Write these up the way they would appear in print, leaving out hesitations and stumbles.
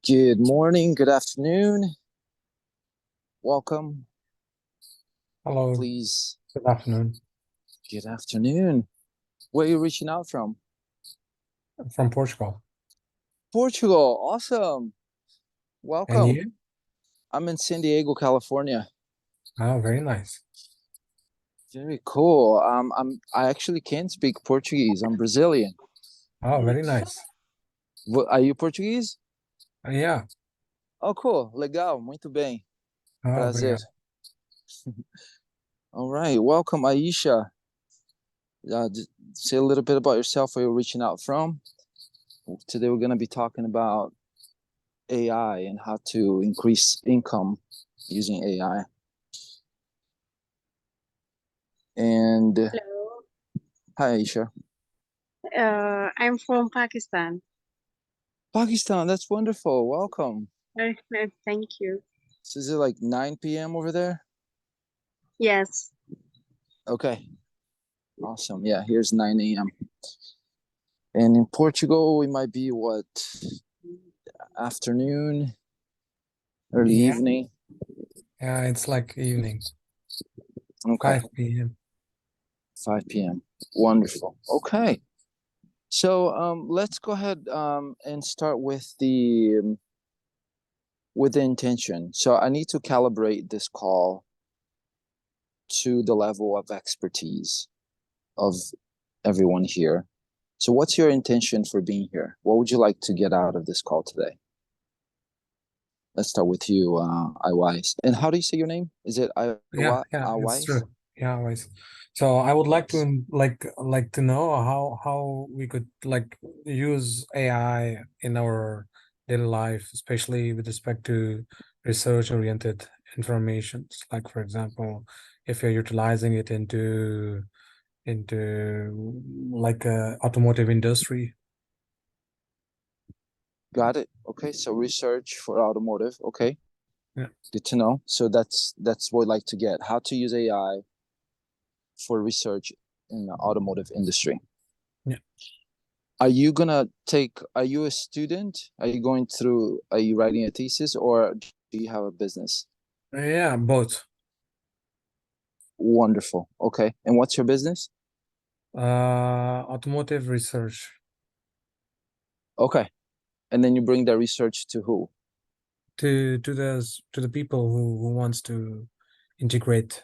Good morning, good afternoon. Welcome. Hello, Please. good afternoon. Good afternoon. Where are you reaching out from? I'm from Portugal. Portugal. Awesome. And Welcome. you? I'm in San Diego, California. Oh, very nice. Very cool. I actually can't speak Portuguese. I'm Brazilian. Oh, very nice. Are you Portuguese? Yeah. Oh, cool. Legal. Muito bem. Oh, Prazer. obrigado. All right. Welcome, Aisha. Say a little bit about yourself, where you're reaching out from. Today we're going to be talking about AI and how to increase income using AI. And Hello, hi, Aisha. I'm from Pakistan. Pakistan, that's wonderful. Welcome. Thank you. So is it like 9 p.m. over there? Yes, Okay, awesome. Yeah, here's 9 a.m. And in Portugal, we might be what, afternoon, early Yeah. evening? Yeah, it's like evening, Okay, 5 p.m. 5 p.m. Wonderful. Okay. So let's go ahead and start with the intention. So I need to calibrate this call to the level of expertise of everyone here. So what's your intention for being here? What would you like to get out of this call today? Let's start with you, iWise. And how do you say your name? Is it Yeah, it's iWise? true. Yeah, always. So I would like to like to know how we could like use AI in our daily life, especially with respect to research-oriented information. Like for example, if you're utilizing it into like automotive industry. Got it. Okay, so research for automotive. Okay, Yeah. good to know. So that's what I'd like to get. How to use AI for research in the automotive industry. Yeah. Are you a student? Are you writing a thesis, or do you have a business? Yeah, both. Wonderful. Okay. And what's your business? Automotive research Okay. And then you bring that research to who? to the people who wants to integrate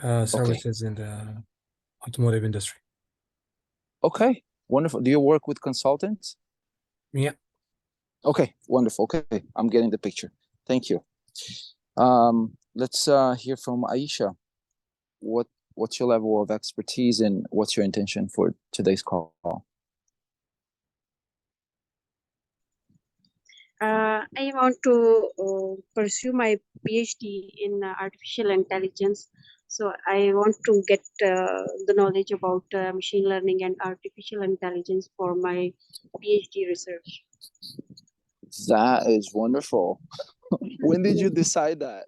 Okay. services in the automotive industry. Okay. Wonderful. Do you work with consultants? Yeah. Okay. Wonderful. Okay. I'm getting the picture. Thank you. Let's hear from Aisha. What's your level of expertise and what's your intention for today's call? I want to pursue my PhD in artificial intelligence. So I want to get the knowledge about machine learning and artificial intelligence for my PhD research. That is wonderful. When did you decide that?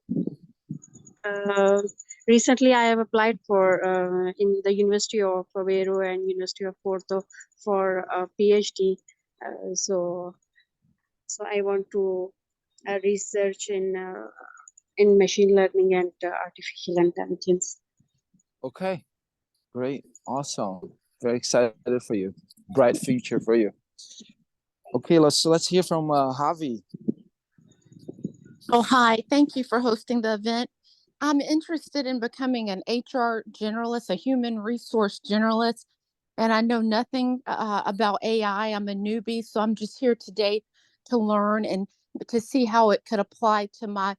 Uh, Recently, I have applied for in the University of Aveiro and University of Porto for a PhD. So I want to research in machine learning and artificial intelligence. Okay. Great. Awesome. Very excited for you. Bright future for you. Okay, let's hear from Javi. Oh, hi. Thank you for hosting the event. I'm interested in becoming an HR generalist, a human resource generalist, and I know nothing about AI. I'm a newbie, so I'm just here today to learn and to see how it could apply to my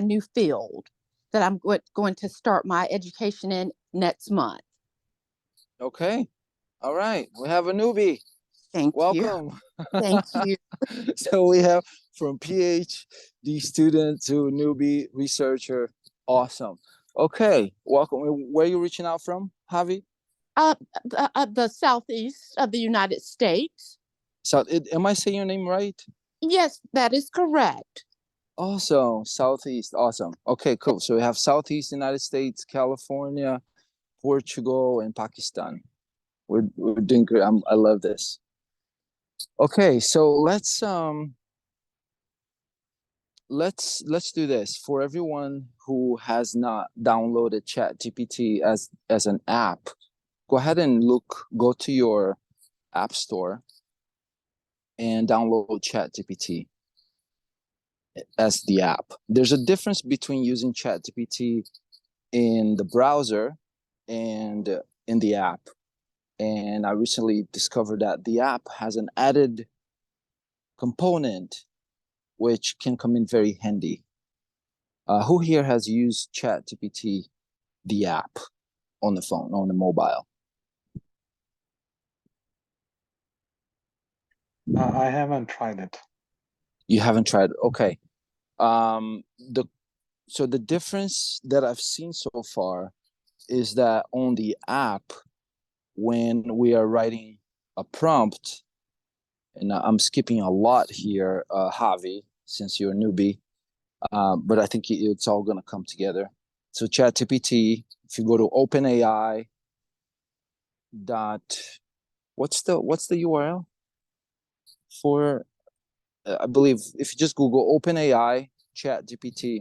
new field that I'm going to start my education in next month. Okay. All right. We have a newbie. Thank you. Welcome. Thank you. So we have from PhD student to newbie researcher. Awesome. Okay. Welcome. Where are you reaching out from, Javi? The southeast of the United States. So, am I saying your name right? Yes, that is correct. Awesome. Southeast. Awesome. Okay, cool. So we have Southeast United States, California, Portugal, and Pakistan. We're doing great. I love this. Okay, so let's do this. For everyone who has not downloaded ChatGPT as an app, go ahead and go to your app store and download ChatGPT as the app. There's a difference between using ChatGPT in the browser and in the app. And I recently discovered that the app has an added component which can come in very handy. Who here has used ChatGPT, the app, on the phone, on the mobile? I haven't tried it. You haven't tried? Okay. So the difference that I've seen so far is that on the app, when we are writing a prompt, and I'm skipping a lot here, Javi, since you're a newbie, but I think it's all going to come together. So ChatGPT, if you go to OpenAI dot, what's the URL for? I believe if you just Google OpenAI ChatGPT,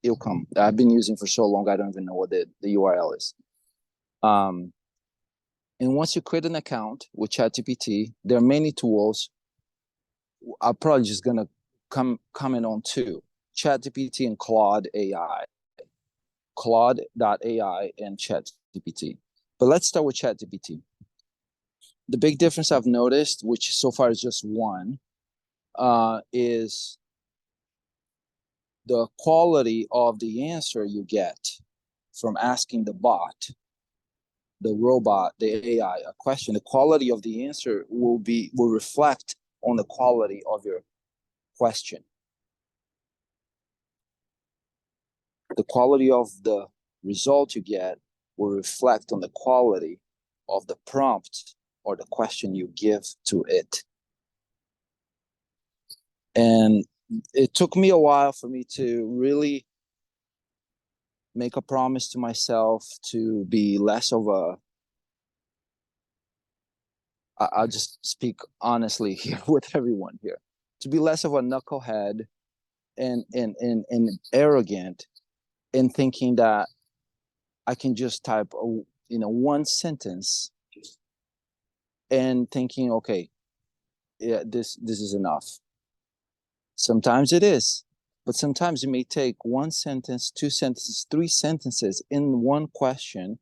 it'll come. I've been using for so long, I don't even know what the URL is. And once you create an account with ChatGPT, there are many tools. I'm probably just gonna comment on two: ChatGPT and Claude AI, Claude.ai and ChatGPT. But let's start with ChatGPT. The big difference I've noticed, which so far is just one, is the quality of the answer you get from asking the bot, the robot, the AI, a question. The quality of the answer will reflect on the quality of your question. The quality of the result you get will reflect on the quality of the prompt or the question you give to it. And it took me a while for me to really make a promise to myself to be less of a, I'll just speak honestly here with everyone here, to be less of a knucklehead and arrogant in thinking that I can just type one sentence and thinking, okay, yeah, this is enough. Sometimes it is, but sometimes it may take one sentence, two sentences, three sentences in one question,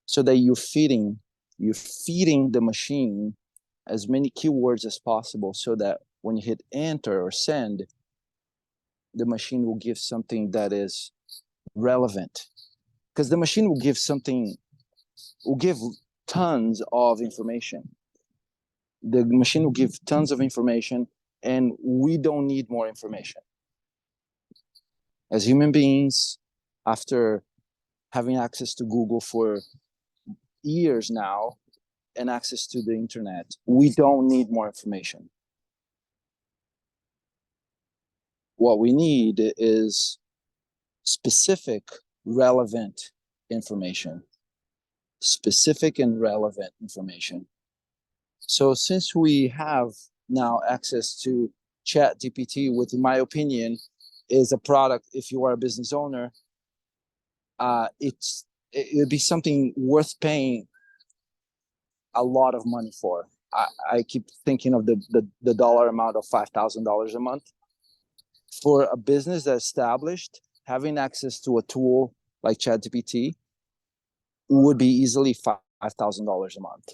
so that you're feeding the machine as many keywords as possible, so that when you hit enter or send, the machine will give something that is relevant. Because the machine will give tons of information. The machine will give tons of information, and we don't need more information. As human beings, after having access to Google for years now and access to the internet, we don't need more information. What we need is specific, relevant information. Specific and relevant information. So since we have now access to ChatGPT, which in my opinion is a product, if you are a business owner, it would be something worth paying a lot of money for. I keep thinking of the dollar amount of $5,000 a month. For a business that's established, having access to a tool like ChatGPT would be easily $5,000 a month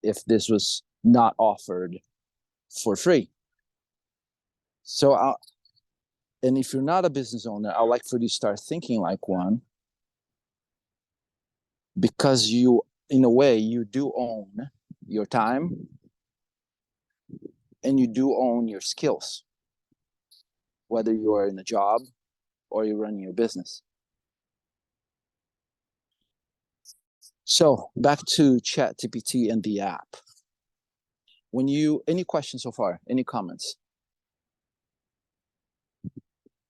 if this was not offered for free. So, and if you're not a business owner, I'd like for you to start thinking like one, because you, in a way, you do own your time and you do own your skills, whether you are in a job or you're running your business. So back to ChatGPT and the app. Any questions so far? Any comments?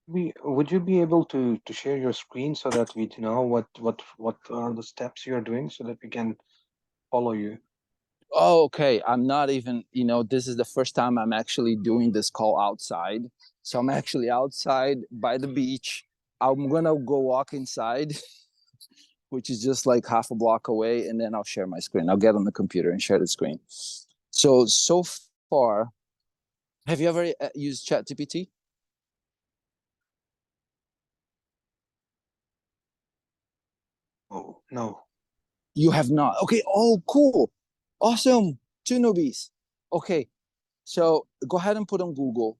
Would you be able to share your screen so that we know what are the steps you're doing so that we can follow you? Oh, okay. I'm not even, this is the first time I'm actually doing this call outside. So I'm actually outside by the beach. I'm gonna go walk inside, which is just like half a block away, and then I'll share my screen. I'll get on the computer and share the screen. So far, have you ever used ChatGPT? Oh, no. You have not. Okay. Oh, cool. Awesome. Two newbies. Okay. So go ahead and put on Google,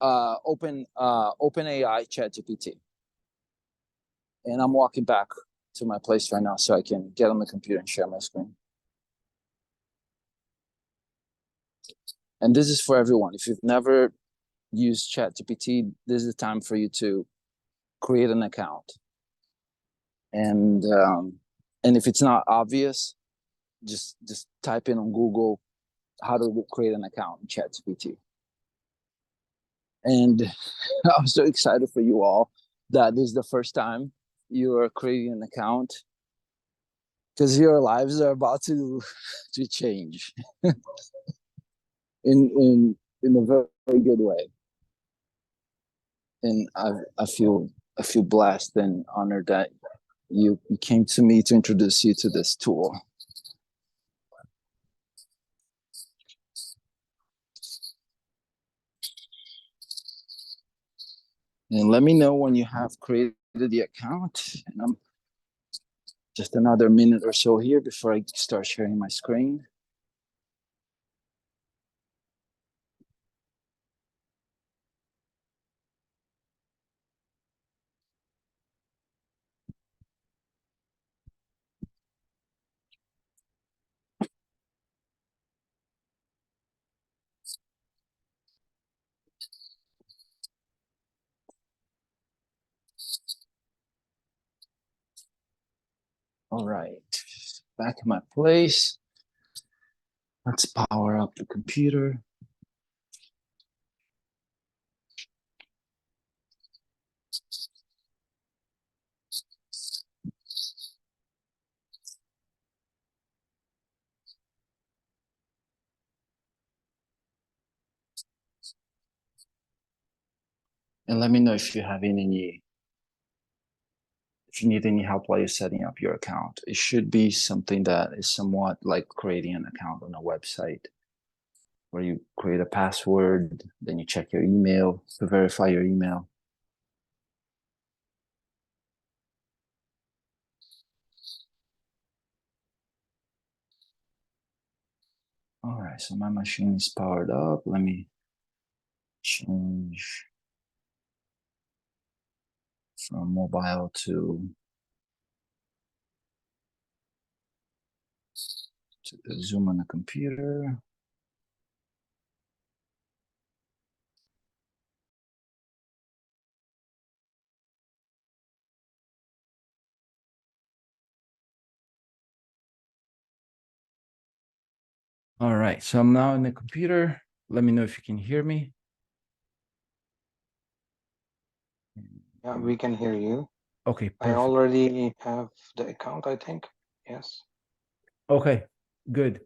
open AI ChatGPT. And I'm walking back to my place right now so I can get on the computer and share my screen. And this is for everyone. If you've never used ChatGPT, this is the time for you to create an account. And if it's not obvious, just type in on Google how to create an account in ChatGPT. And I'm so excited for you all that this is the first time you are creating an account, because your lives are about to change in a very, very good way. And I feel blessed and honored that you came to me to introduce you to this tool. And let me know when you have created the account. And I'm just another minute or so here before I start sharing my screen. All right, back in my place. Let's power up the computer. And let me know if you have if you need any help while you're setting up your account. It should be something that is somewhat like creating an account on a website, where you create a password, then you check your email to verify your email. All right, so my machine is powered up. Let me change from mobile to the Zoom on the computer. All right, so I'm now in the computer. Let me know if you can hear me. Yeah, we can hear you. Okay, I perfect. already have the account, I think. Yes. Okay, good.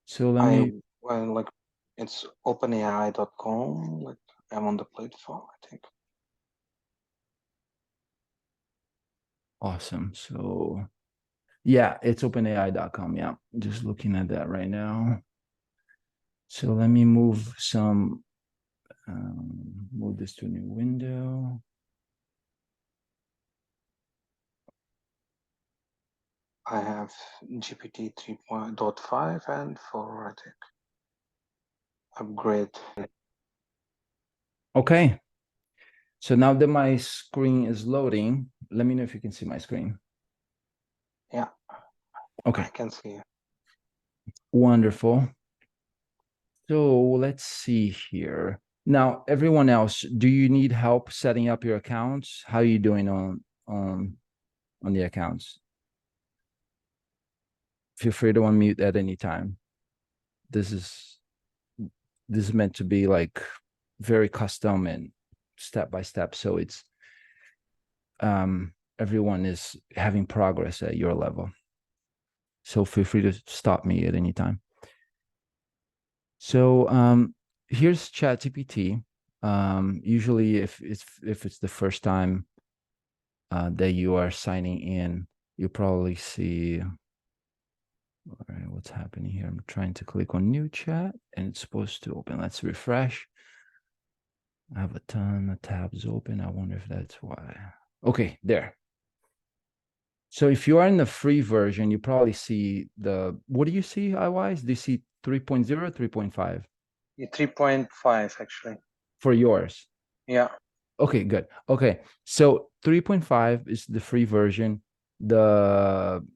So let me. Well, like, it's openai.com. Like, I'm on the platform, I think. Awesome. So yeah, it's openai.com. Yeah, just looking at that right now. So let me move move this to a new window. I have GPT 3.5 and 4, I think. Upgrade. Okay. So now that my screen is loading, let me know if you can see my screen. Yeah. Okay. I can see it. Wonderful. So let's see here. Now, everyone else, do you need help setting up your accounts? How are you doing on the accounts? Feel free to unmute at any time. This is meant to be like very custom and step by step. So it's everyone is having progress at your level. So feel free to stop me at any time. So here's ChatGPT. Usually if it's the first time that you are signing in, you probably see, all right, what's happening here? I'm trying to click on new chat and it's supposed to open. Let's refresh. I have a ton of tabs open. I wonder if that's why. Okay, there. So if you are in the free version, you probably see what do you see, iWise? Do you see 3.0, 3.5? 3.5 actually. For yours? Yeah. Okay, good. Okay, so 3.5 is the free version. The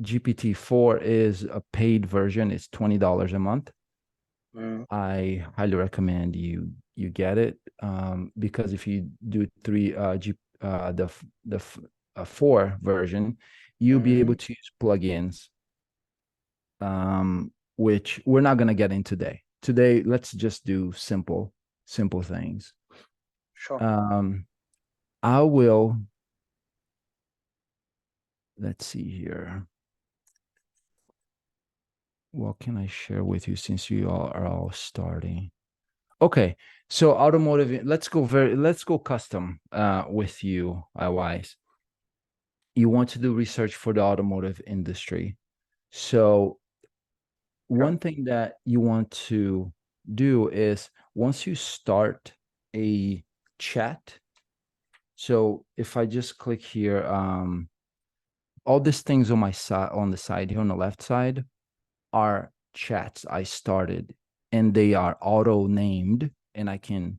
GPT-4 is a paid version. It's $20 a month. I highly recommend you get it, because if you do the 4 version, you'll be able to use plugins, which we're not going to get in today. Today, let's just do simple things. Sure. I will, let's see here. What can I share with you since you all are all starting? Okay, so automotive, let's go custom with you, iWise. You want to do research for the automotive industry. So one thing that you want to do is once you start a chat, so if I just click here, all these things on my side, on the side here on the left side, are chats I started, and they are auto named, and I can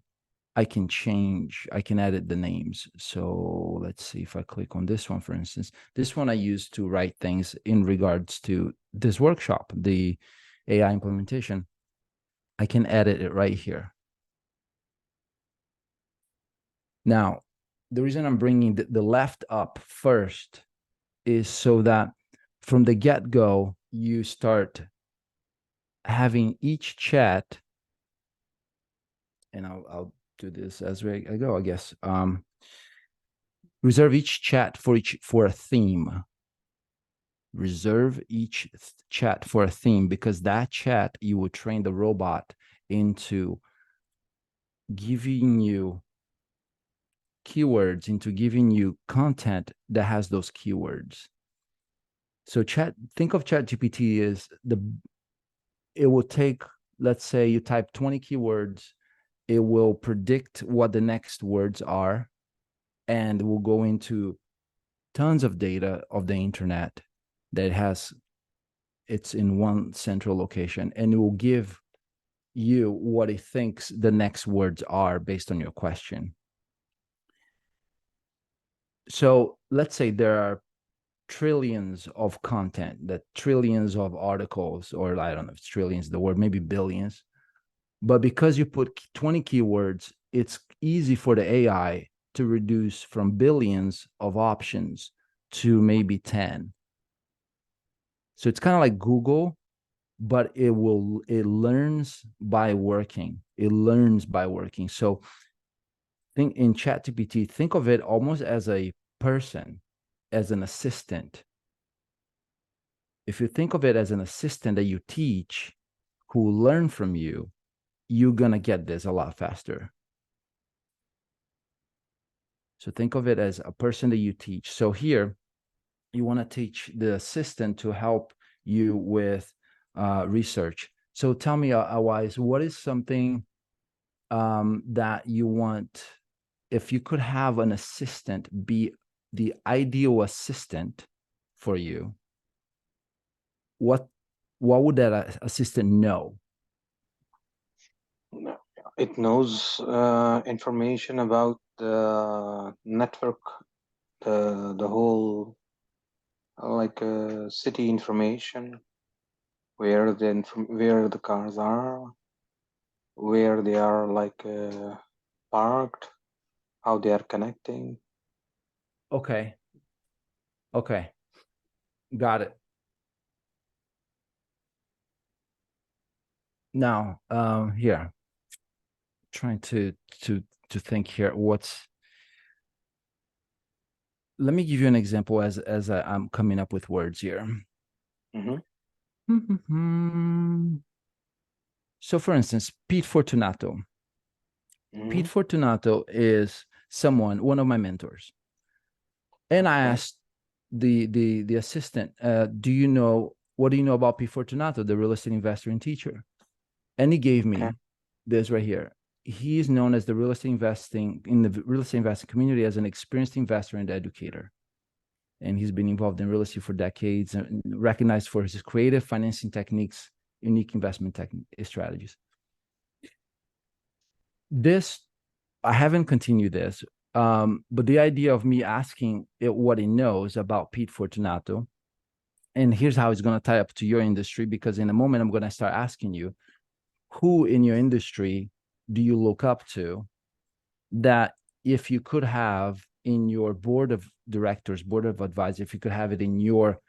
change, I can edit the names. So let's see if I click on this one, for instance. This one I use to write things in regards to this workshop, the AI implementation. I can edit it right here. Now, the reason I'm bringing the left up first is so that from the get-go, you start having each chat, and I'll do this as I go, I guess. Reserve each chat for a theme. Reserve each chat for a theme, because that chat, you will train the robot into giving you keywords, into giving you content that has those keywords. So think of ChatGPT as it will take, let's say you type 20 keywords, it will predict what the next words are, and will go into tons of data of the internet that it's in one central location, and it will give you what it thinks the next words are based on your question. So let's say there are trillions of content, that trillions of articles, or I don't know if it's trillions, the word, maybe billions. But because you put 20 keywords, it's easy for the AI to reduce from billions of options to maybe 10. So it's kind of like Google, but it learns by working. It learns by working. So think in ChatGPT, think of it almost as a person, as an assistant. If you think of it as an assistant that you teach, who learn from you, you're gonna get this a lot faster. So think of it as a person that you teach. So here, you want to teach the assistant to help you with research. So tell me, Awais, what is something that you want, if you could have an assistant be the ideal assistant for you, what would that assistant know? It knows information about the network, the whole like city information, where the cars are, where they are like parked, how they are connecting. Okay. Got it. Now, here, trying to think here. Let me give you an example as I'm coming up with words here. So for instance, Pete Fortunato. Mhm. Pete Fortunato is one of my mentors. And I Okay. asked the assistant, what do you know about Pete Fortunato, the real estate investor and teacher? And he gave Okay. me this right here. He is known as the real estate investing community as an experienced investor and educator. And he's been involved in real estate for decades and recognized for his creative financing techniques, unique investment strategies. I haven't continued this, but the idea of me asking it what he knows about Pete Fortunato, and here's how it's going to tie up to your industry, because in a moment I'm going to start asking you, who in your industry do you look up to that if you could have in your board of directors, board of advisors, if you could have it in your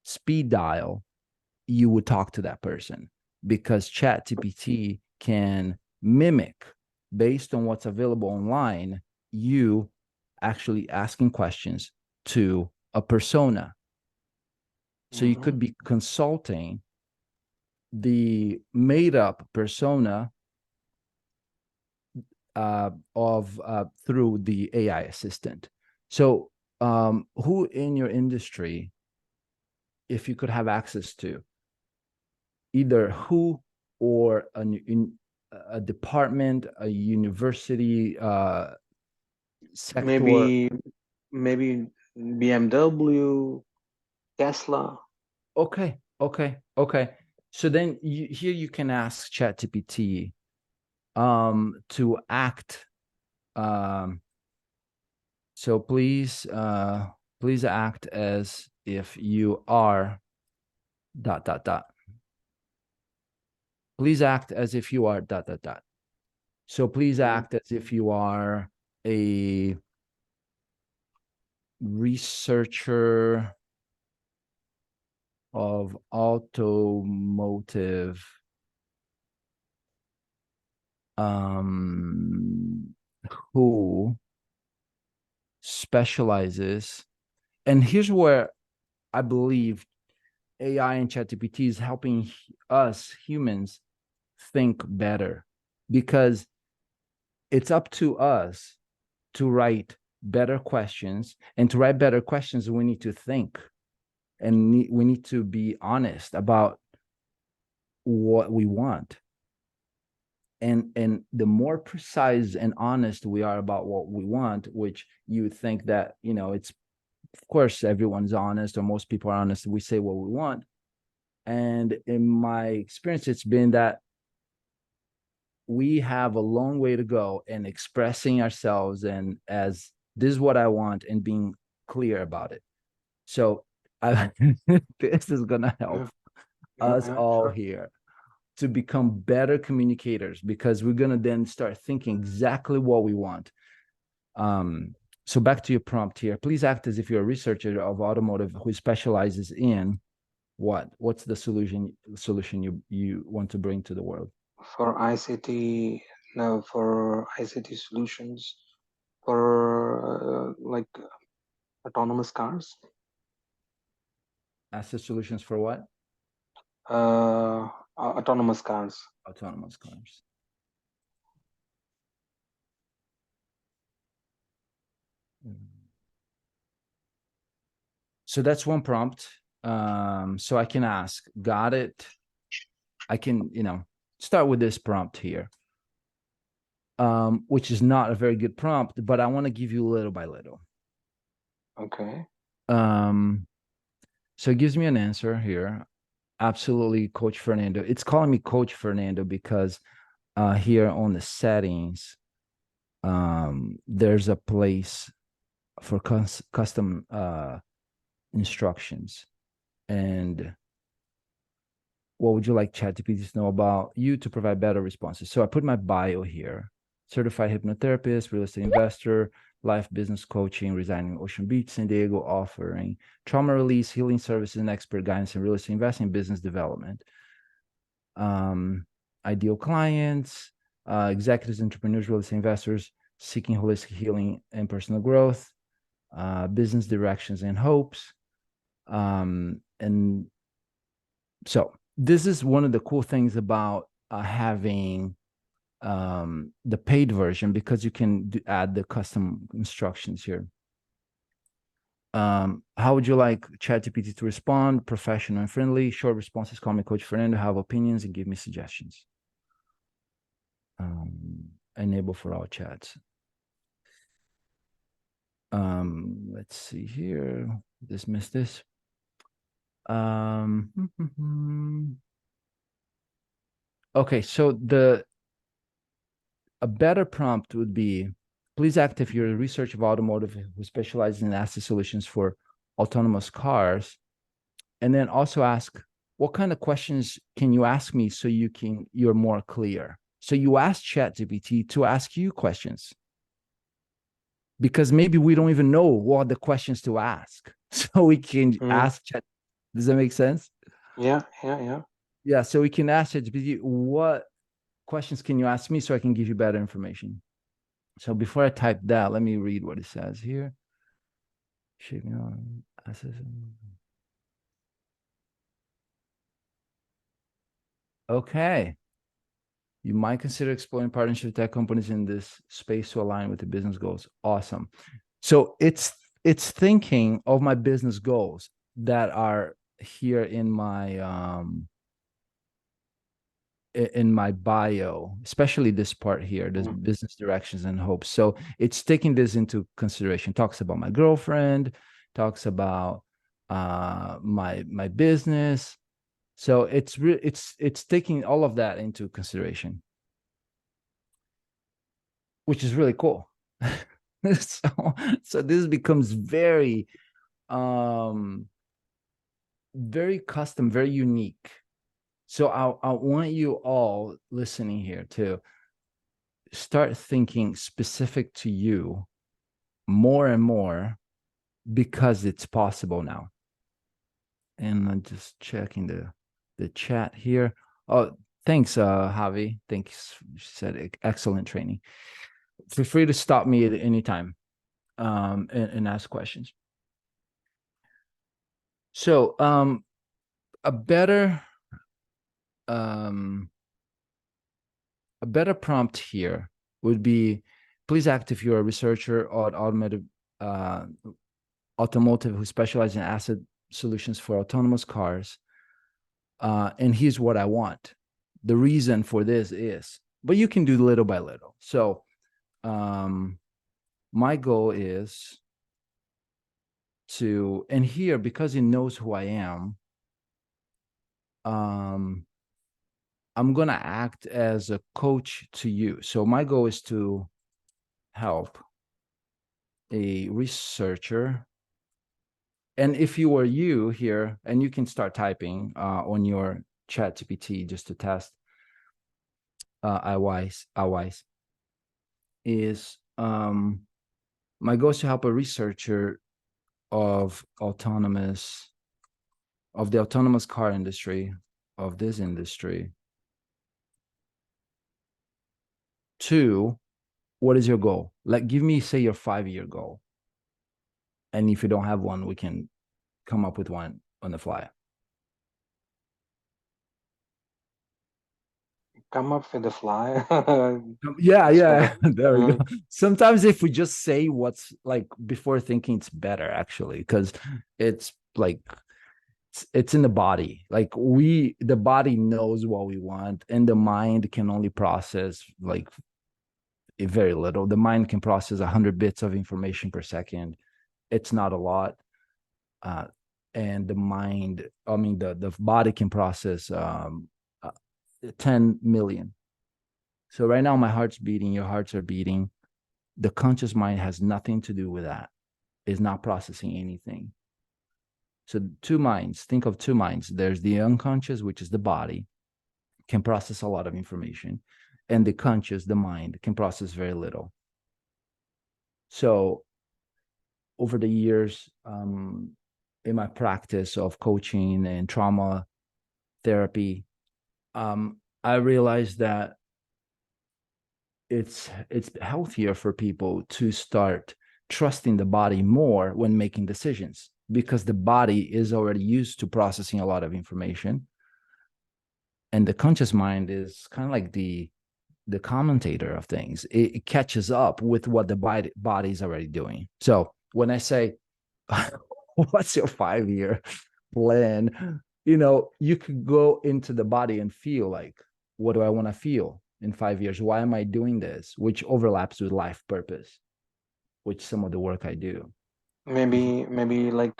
speed dial, you would talk to that person, because ChatGPT can mimic, based on what's available online, you actually asking questions to a persona. So you could be consulting the made-up persona through the AI assistant. So who in your industry, if you could have access to, either who or a department, a university, sector? Maybe BMW, Tesla. Okay. So then here you can ask ChatGPT to act. So please act as if you are ... Please act as if you are ... So please act as if you are a researcher of automotive who specializes. And here's where I believe AI and ChatGPT is helping us humans think better, because it's up to us to write better questions, and to write better questions we need to think, and we need to be honest about what we want. And the more precise and honest we are about what we want, which you would think that, it's, of course, everyone's honest, or most people are honest, we say what we want. And in my experience, it's been that we have a long way to go in expressing ourselves and as this is what I want, and being clear about it. So this is going to help us all here to become better communicators, because we're going to then start thinking exactly what we want. So back to your prompt here. Please act as if you're a researcher of automotive who specializes in what? What's the solution you want to bring to the world? For ICT, no, for ICT solutions, for like autonomous cars. Asset solutions for what? Autonomous cars. Autonomous cars. So that's one prompt. So I can ask, got it? I can, start with this prompt here, which is not a very good prompt, but I want to give you little by little. Okay. So it gives me an answer here. Absolutely, Coach Fernando. It's calling me Coach Fernando because here on the settings, there's a place for custom instructions. And what would you like ChatGPT to know about you to provide better responses? So I put my bio here: certified hypnotherapist, real estate investor, life business coaching, residing in Ocean Beach, San Diego, offering trauma release, healing services, and expert guidance in real estate investing, business development. Ideal clients, executives, entrepreneurs, real estate investors seeking holistic healing and personal growth, business directions and hopes. And so this is one of the cool things about having the paid version, because you can add the custom instructions here. How would you like ChatGPT to respond? Professional and friendly, short responses. Call me Coach Fernando, have opinions and give me suggestions. Enable for all chats. Let's see here. Dismiss this. Okay, so a better prompt would be, please act if you're a researcher of automotive who specializes in asset solutions for autonomous cars. And then also ask, what kind of questions can you ask me so you're more clear? So you ask ChatGPT to ask you questions, because maybe we don't even know what the questions to ask. So we can ask Chat. Does that make sense? Yeah. Yeah, so we can ask ChatGPT, what questions can you ask me so I can give you better information? So before I type that, let me read what it says here. Okay. You might consider exploring partnership with tech companies in this space to align with the business goals. Awesome. So it's thinking of my business goals that are here in my bio, especially this part here, there's business directions and hopes. So it's taking this into consideration. Talks about my girlfriend, talks about my business. So it's taking all of that into consideration, which is really cool. So this becomes very very custom, very unique. So I want you all listening here to start thinking specific to you more and more, because it's possible now. And I'm just checking the chat here. Oh, thanks, Javi. Thanks. She said excellent training. Feel free to stop me at any time and ask questions. So a better prompt here would be, please act if you're a researcher or automotive who specializes in asset solutions for autonomous cars. And here's what I want. The reason for this is, but you can do little by little. So my goal is to, and here, because he knows who I am, I'm going to act as a coach to you. So my goal is to help a researcher. And if you were you here, and you can start typing on your ChatGPT just to test, otherwise is my goal is to help a researcher of the autonomous car industry, of this industry, to, what is your goal? Like, give me, say, your 5-year goal. And if you don't have one, we can come up with one on the fly. Come up with the fly. Yeah. There we go. Sometimes if we just say what's like before thinking, it's better actually, because it's like it's in the body. Like the body knows what we want, and the mind can only process like very little. The mind can process 100 bits of information per second. It's not a lot. And the mind, I mean, the body can process 10 million. So right now my heart's beating, your hearts are beating. The conscious mind has nothing to do with that. It's not processing anything. So two minds, think of two minds. There's the unconscious, which is the body, can process a lot of information. And the conscious, the mind, can process very little. So over the years, in my practice of coaching and trauma therapy, I realized that it's healthier for people to start trusting the body more when making decisions, because the body is already used to processing a lot of information. And the conscious mind is kind of like the commentator of things. It catches up with what the body is already doing. So when I say, what's your 5-year plan? You know, you could go into the body and feel like, what do I want to feel in 5 years? Why am I doing this? Which overlaps with life purpose, which some of the work I do. Maybe like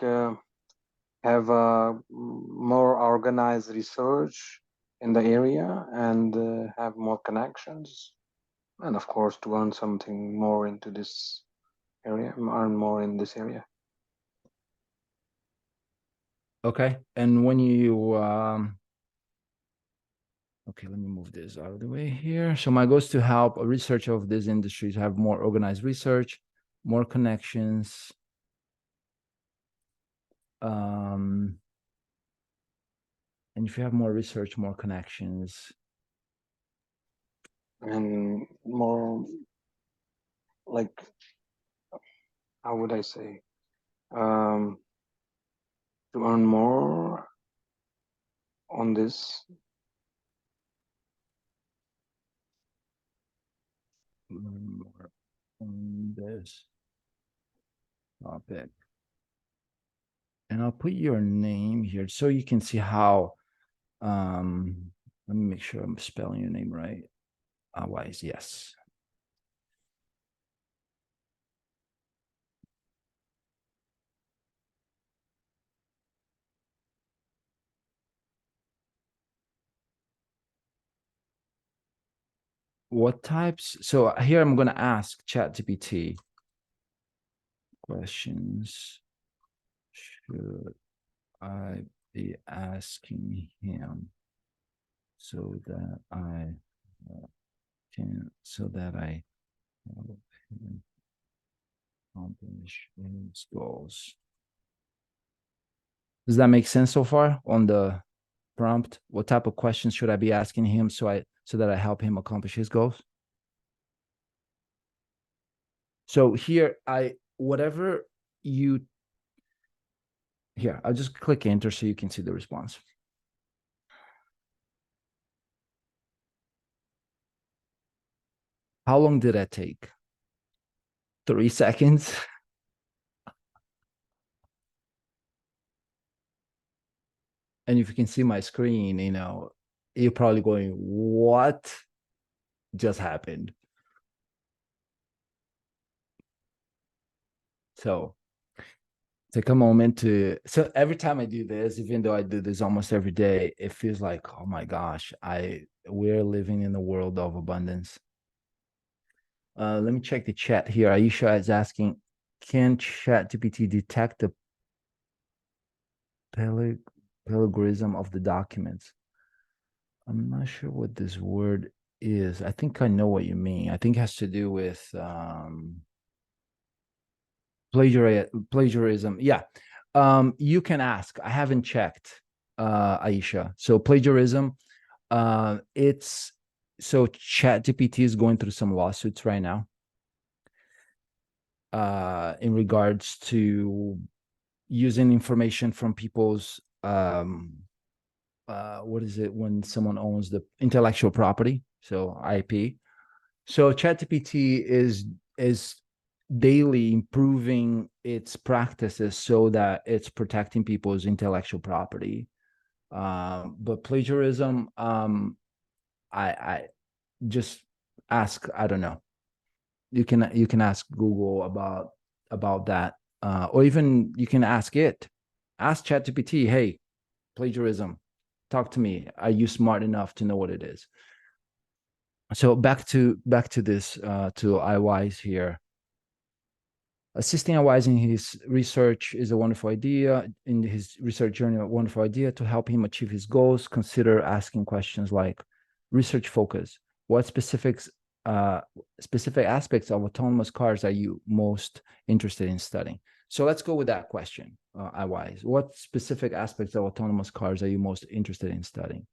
have more organized research in the area and have more connections, and of course to earn something more into this area, earn more in this area. Okay. And when you okay, let me move this out of the way here. So my goal is to help a researcher of this industry to have more organized research, more connections. And if you have more research, more connections, And more, like, how would I say, to earn more on this. more on this topic. And I'll put your name here so you can see how, let me make sure I'm spelling your name right. Wise, yes. What types? So here I'm going to ask ChatGPT questions. Should I be asking him so that I help him accomplish his goals? Does that make sense so far on the prompt? What type of questions should I be asking him so that I help him accomplish his goals? So here I'll just click enter so you can see the response. How long did that take? 3 seconds. And if you can see my screen, you're probably going, what just happened? So take a moment so every time I do this, even though I do this almost every day, it feels like, oh my gosh, we're living in a world of abundance. Let me check the chat here. Aisha is asking, can ChatGPT detect the plagiarism of the documents? I'm not sure what this word is. I think I know what you mean. I think it has to do with plagiarism. Yeah. You can ask. I haven't checked, Aisha. So plagiarism, ChatGPT is going through some lawsuits right now in regards to using information from people's what is it when someone owns the intellectual property, so IP. So ChatGPT is daily improving its practices so that it's protecting people's intellectual property. But plagiarism, I just ask. I don't know. You can ask Google about that, or even you can ask ChatGPT, hey, plagiarism, talk to me. Are you smart enough to know what it is? So back to this, to iWise here. Assisting iWise in his research is a wonderful idea. In his research journey, a wonderful idea. To help him achieve his goals, consider asking questions like research focus. What specific aspects of autonomous cars are you most interested in studying? So let's go with that question, iWise. What specific aspects of autonomous cars are you most interested in studying?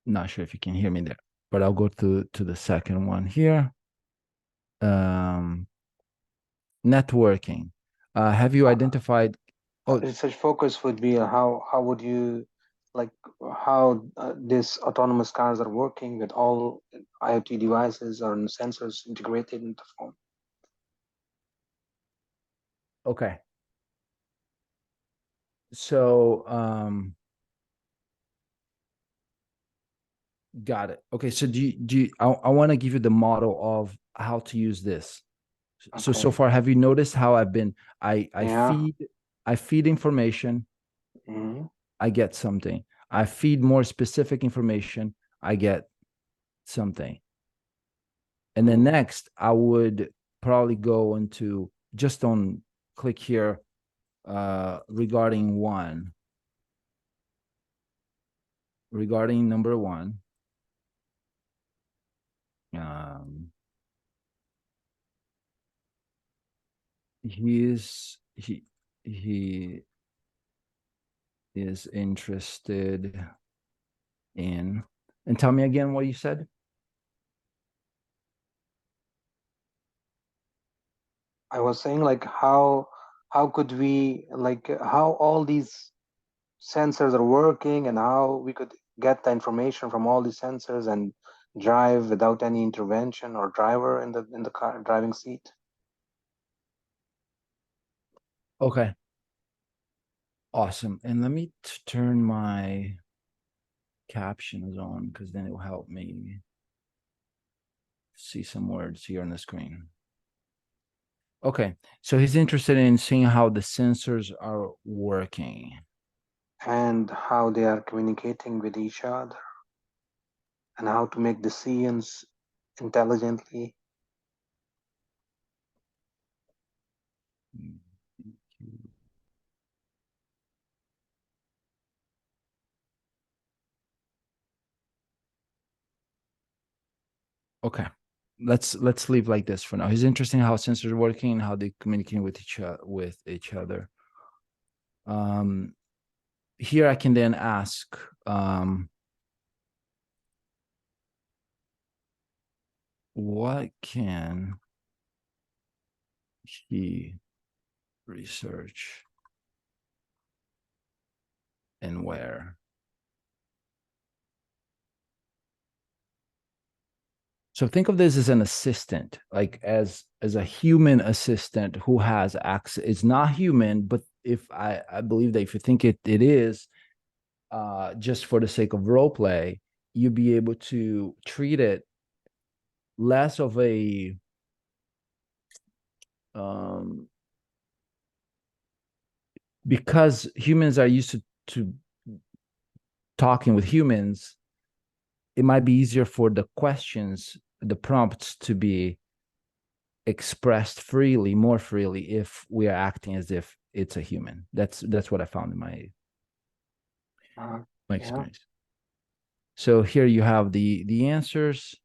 Not sure if you can hear me there. but I'll go to the second one here. Networking. Have you identified? Oh, Research focus would be how would you like how these autonomous cars are working with all IoT devices or sensors integrated into phone. okay. So, got it. Okay. So I want to give you the model of how to use this. So Okay. far, have you noticed how I Yeah. feed information, Mhm. I get something. I feed more specific information, I get something. And then next, I would probably go into just on click here regarding number one. He is interested in, and tell me again what you said. I was saying like how could we like how all these sensors are working and how we could get the information from all these sensors and drive without any intervention or driver in the car driving seat. Okay. Awesome. And let me turn my captions on because then it will help me see some words here on the screen. Okay. So he's interested in seeing how the sensors are working. And how they are communicating with each other and how to make decisions intelligently. Okay. Let's leave like this for now. He's interested in how sensors are working and how they communicate with each other. Here I can then ask what can he research and where? So think of this as an assistant, like as a human assistant who has access. It's not human, but if I believe that if you think it is, just for the sake of role play, you'll be able to treat it less of a because humans are used to talking with humans, it might be easier for the questions, the prompts to be expressed freely, more freely, if we are acting as if it's a human. That's what I found in my experience. So here you have the answers.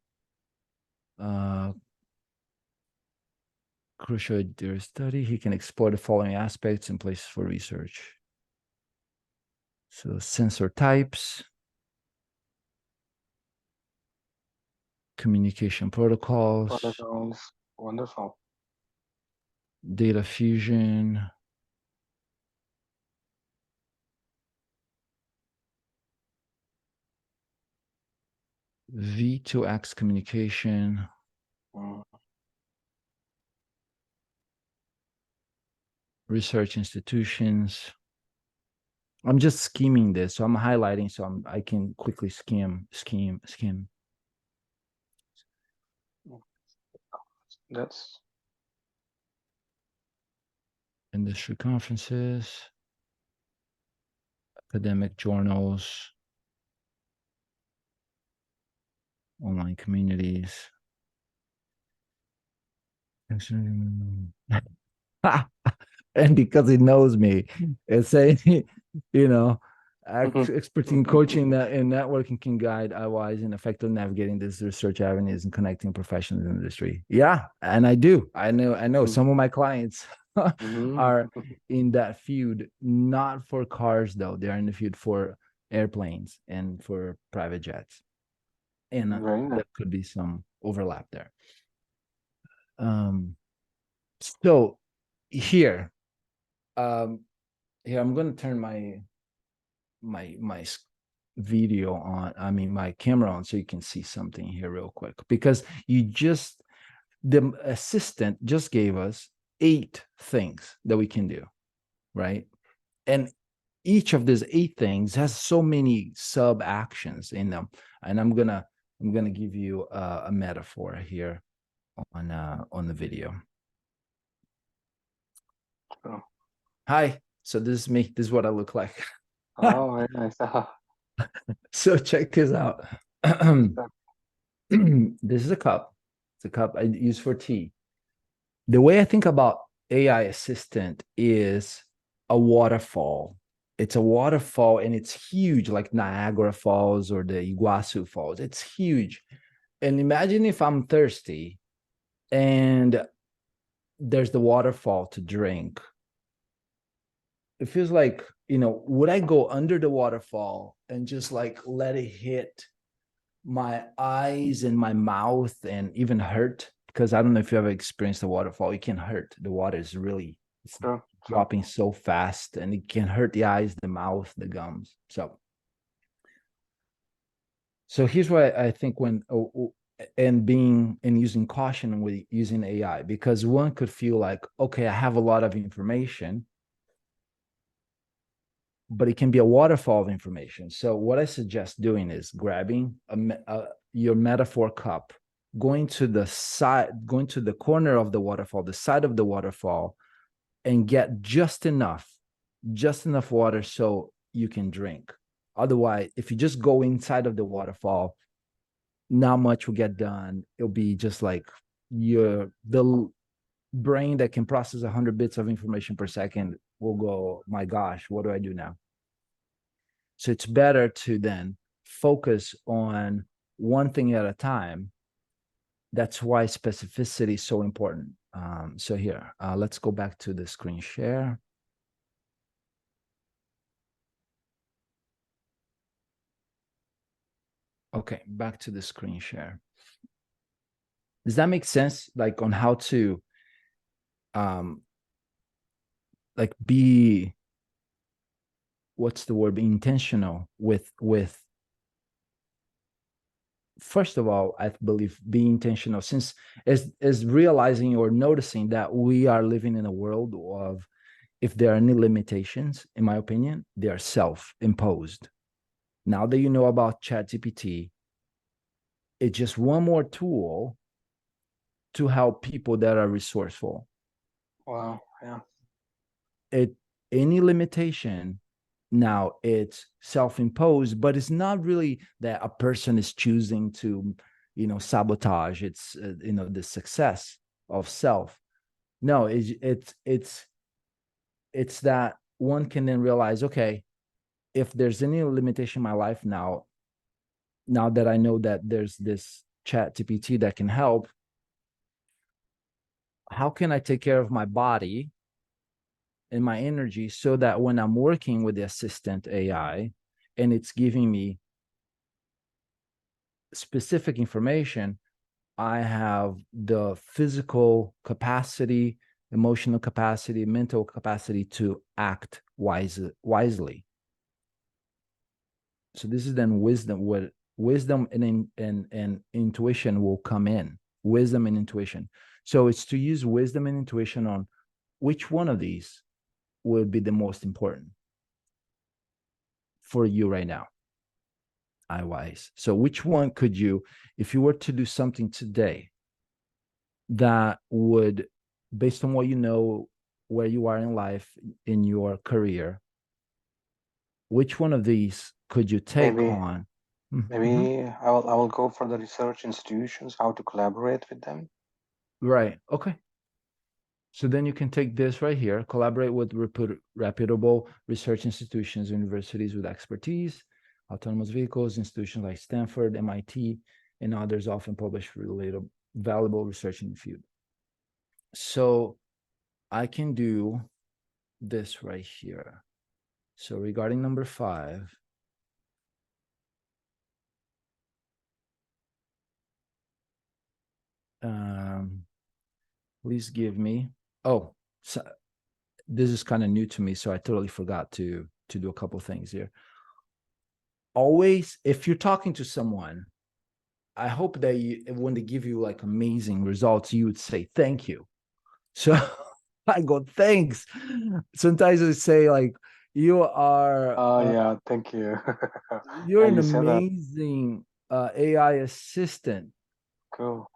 Crucial their study. He can explore the following aspects and places for research. So sensor types, communication protocols, Wonderful. data fusion, V2X communication, research institutions. I'm just skimming this, so I'm highlighting so I can quickly skim. That's industry conferences, academic journals, online communities. And because he knows me, it's saying, you know, expertise in coaching and networking can guide otherwise in effectively navigating these research avenues and connecting professionals in the industry. Yeah, and I do. I know some of my clients are in that field, not for cars though. They're in the field for airplanes and for private jets. and Very nice. there could be some overlap there. So here, here I'm going to turn my video on, I mean my camera on, so you can see something here real quick, because the assistant just gave us 8 things that we can do, right? And each of these 8 things has so many sub actions in them, and I'm gonna give you a metaphor here on the video. Oh, Hi, so this is me. This is what I look like. oh very nice. So check this out. This is a cup. It's a cup I use for tea. The way I think about AI assistant is a waterfall. It's a waterfall, and it's huge, like Niagara Falls or the Iguazu Falls. It's huge. And imagine if I'm thirsty and there's the waterfall to drink. It feels like, would I go under the waterfall and just like let it hit my eyes and my mouth and even hurt? Because I don't know if you ever experienced the waterfall. It can hurt. The water is really, it's True. dropping so fast, and it can hurt the eyes, the mouth, the gums. So here's what I think when and using caution with using AI, because one could feel like, okay, I have a lot of information, but it can be a waterfall of information. So what I suggest doing is grabbing your metaphor cup, going to the corner of the waterfall, the side of the waterfall, and get just enough water so you can drink. Otherwise, if you just go inside of the waterfall, not much will get done. It'll be just like the brain that can process 100 bits of information per second will go, my gosh, what do I do now? So it's better to then focus on one thing at a time. That's why specificity is so important. So here, let's go back to the screen share. Okay, back to the screen share. Does that make sense? Like on how to like be, what's the word, be intentional with first of all, I believe being intentional, since is realizing or noticing that we are living in a world of, if there are any limitations, in my opinion, they are self-imposed. Now that you know about ChatGPT, it's just one more tool to help people that are resourceful. Wow. Yeah. Any limitation now, it's self-imposed, but it's not really that a person is choosing to sabotage it's the success of self. No, it's that one can then realize, okay, if there's any limitation in my life now that I know that there's this ChatGPT that can help, how can I take care of my body and my energy so that when I'm working with the assistant AI and it's giving me specific information, I have the physical capacity, emotional capacity, mental capacity to act wisely. So this is then wisdom, where wisdom and intuition will come in. Wisdom and intuition. So it's to use wisdom and intuition on which one of these would be the most important for you right now. Wise. So which one could you, if you were to do something today that would, based on what you know, where you are in life, in your career, which one of these could you take on? Maybe I will go for the research institutions, how to collaborate with them. Right. Okay. So then you can take this right here, collaborate with reputable research institutions, universities with expertise, autonomous vehicles, institutions like Stanford, MIT, and others often publish related valuable research in the field. So I can do this right here. So regarding number 5, Please give me, oh, so this is kind of new to me, so I totally forgot to do a couple things here. Always, if you're talking to someone, I hope that when they give you like amazing results, you would say thank you. So I go, thanks. Sometimes I say like, you are Yeah, thank you. you're an You said that. amazing AI assistant. Cool.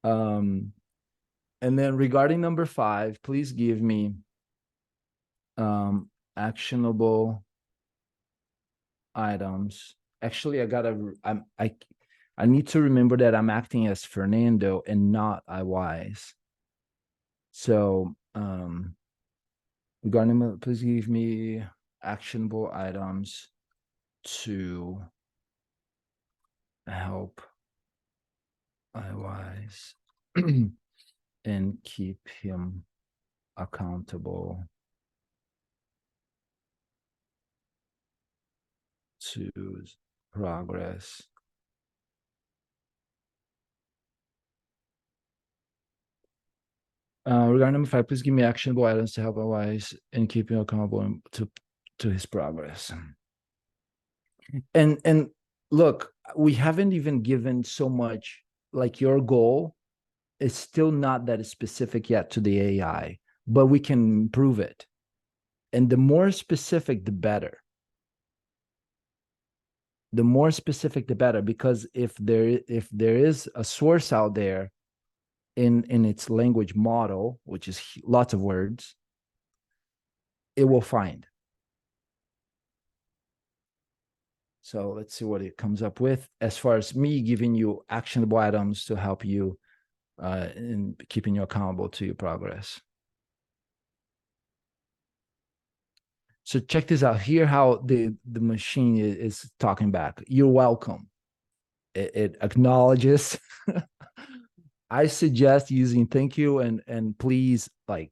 And then regarding number 5, please give me actionable items. Actually, I need to remember that I'm acting as Fernando and not iWise. So regarding, please give me actionable items to help iWise and keep him accountable to progress. Regarding number 5, please give me actionable items to help iWise and keep him accountable to his progress. And look, we haven't even given so much, like your goal is still not that specific yet to the AI, but we can improve it. And the more specific, the better. The more specific, the better, because if there is a source out there in its language model, which is lots of words, it will find. So let's see what it comes up with. As far as me giving you actionable items to help you in keeping you accountable to your progress. So check this out. Hear how the machine is talking back. You're welcome. It acknowledges. I suggest using thank you and please, like,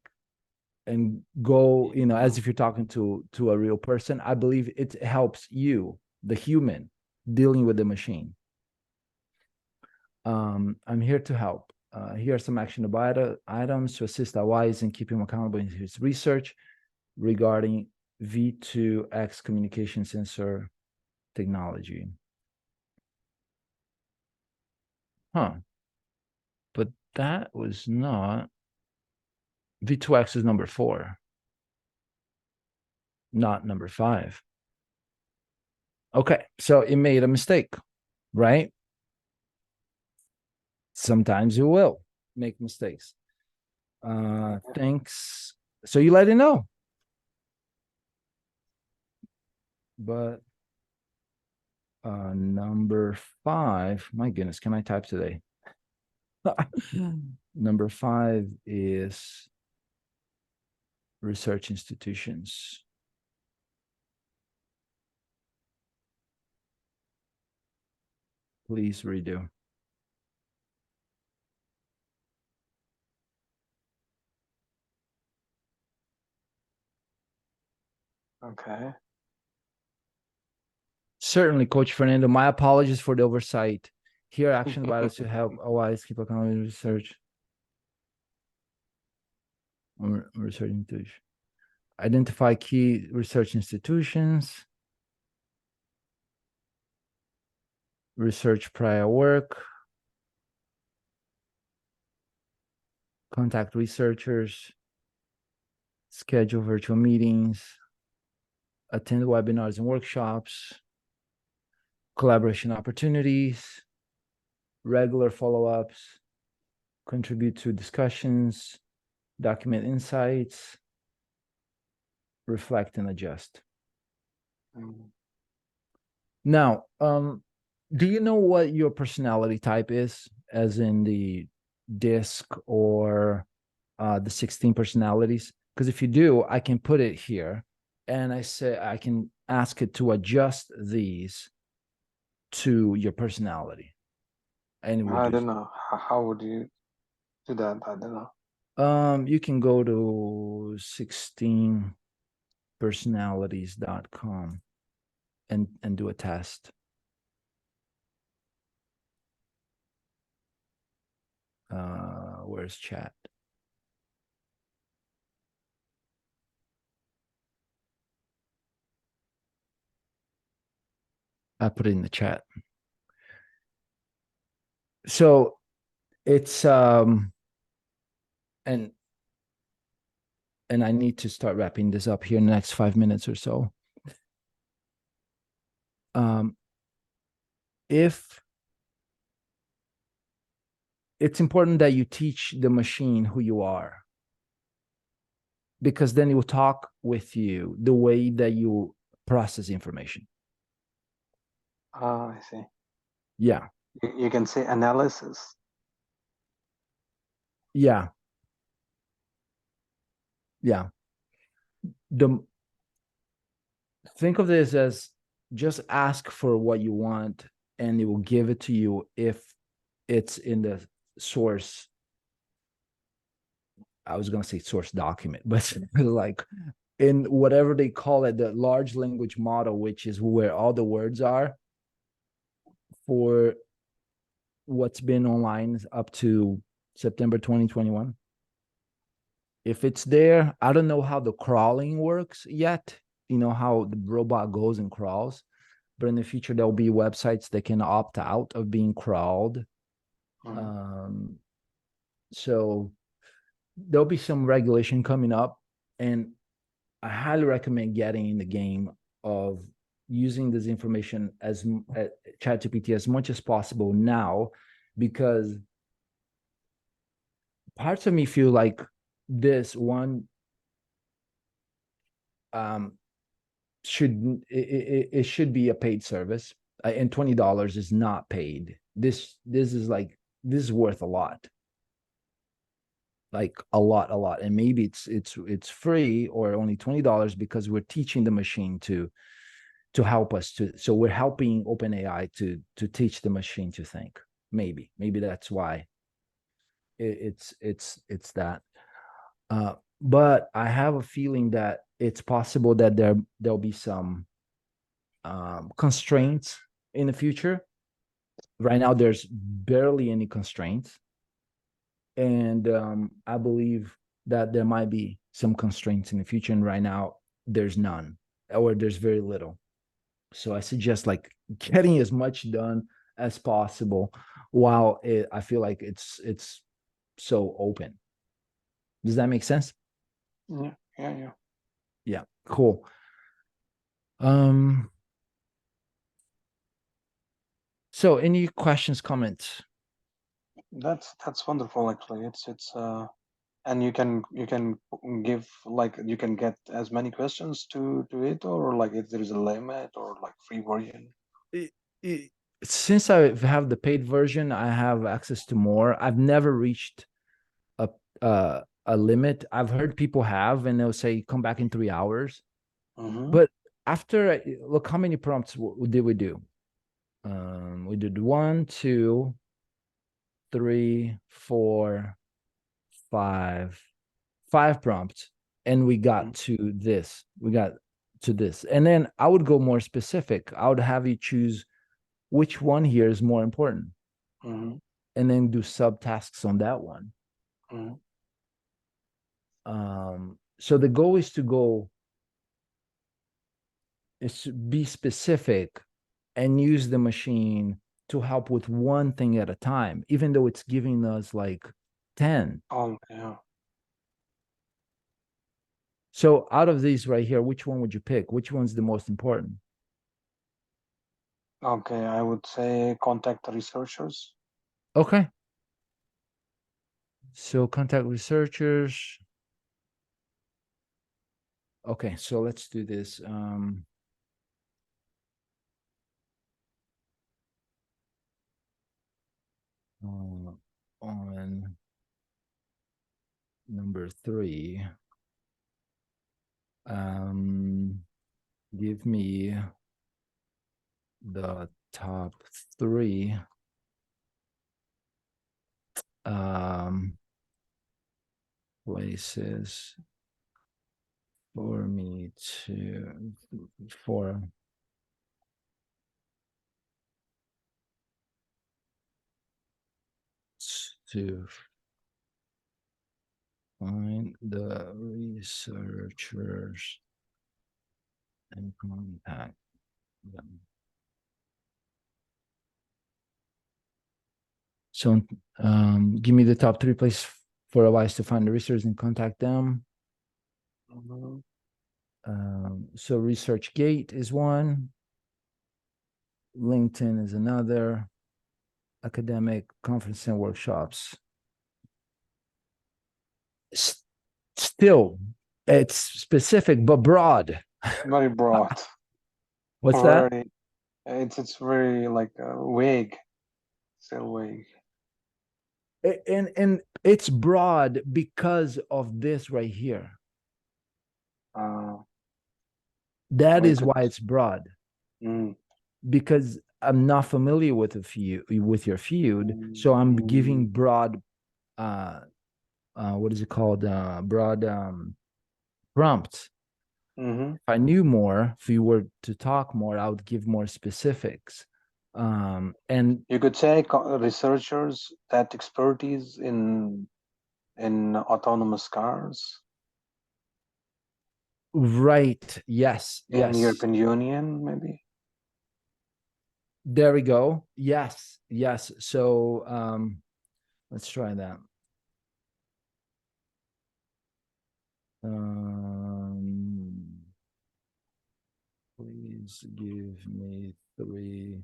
and go, as if you're talking to a real person. I believe it helps you, the human, dealing with the machine. I'm here to help. Here are some actionable items to assist iWise in keeping him accountable in his research regarding V2X communication sensor technology. Huh. But that was not, V2X is number 4, not number 5. Okay, so it made a mistake, right? Sometimes you will make mistakes. Thanks. So you let it know. But number 5, my goodness, can I type today? Number 5 is research institutions. Please redo. Okay. Certainly, Coach Fernando. My apologies for the oversight. Here, action about us to help iWise keep accountable research. Research institution. Identify key research institutions. Research prior work. Contact researchers. Schedule virtual meetings. Attend webinars and workshops. Collaboration opportunities. Regular follow-ups. Contribute to discussions. Document insights. Reflect and adjust. Now, do you know what your personality type is, as in the DISC or the 16 personalities? Because if you do, I can put it here, and I can ask it to adjust these to your personality. And I don't know. How would you do that? I don't know. You can go to 16personalities.com and do a test. Where's chat? I put it in the chat. So it's and I need to start wrapping this up here in the next 5 minutes or so. If it's important that you teach the machine who you are, because then it will talk with you the way that you process information. I see. Yeah. You can say analysis. Yeah. Yeah. Think of this as just ask for what you want and it will give it to you if it's in the source. I was going to say source document, but like in whatever they call it, the large language model, which is where all the words are for what's been online up to September 2021. If it's there, I don't know how the crawling works yet. You know how the robot goes and crawls, but in the future there'll be websites that can opt out of being crawled. So there'll be some regulation coming up, and I highly recommend getting in the game of using this information as ChatGPT as much as possible now, because parts of me feel like this one it should be a paid service, and $20 is not paid. This is worth a lot, like a lot, and maybe it's free or only $20 because we're teaching the machine to help us to, so we're helping OpenAI to teach the machine to think. Maybe that's why it's that. But I have a feeling that it's possible that there'll be some constraints in the future. Right now, there's barely any constraints, and I believe that there might be some constraints in the future. And right now, there's none, or there's very little. So I suggest like getting as much done as possible while I feel like it's so open. Does that make sense? Yeah. Cool. So any questions, comments? That's wonderful. Actually, it's and you can give, like, you can get as many questions to it, or like if there is a limit, or like free version. Since I have the paid version, I have access to more. I've never reached a limit. I've heard people have, and they'll say come back in 3 hours. But after, look, how many prompts did we do? We did 1, 2, 3, 4, 5 prompts, and we got to this. And then I would go more specific. I would have you choose which one here is more important, and then do subtasks on that one. So the goal is to be specific and use the machine to help with one thing at a time, even though it's giving us like 10. Oh, yeah. So out of these right here, which one would you pick? Which one's the most important? Okay, I would say contact researchers. Okay. So contact researchers. Okay, so let's do this. On number 3, give me the top 3 places for me for to find the researchers and contact them. So give me the top 3 places for advice to find the researchers and contact them. So ResearchGate is one. LinkedIn is another. Academic conference and workshops. Still, it's specific but broad. Very broad. What's very, that? It's very like vague. Still vague. And it's broad because of this right here. That is why it's broad. Because I'm not familiar with with your field, so I'm giving broad what is it called? Broad prompts. If I knew more, if you were to talk more, I would give more specifics. And you could say researchers that expertise in autonomous cars. Right. Yes. In yes. European Union, maybe. There we go. Yes. Yes. So let's try that. Please give me 3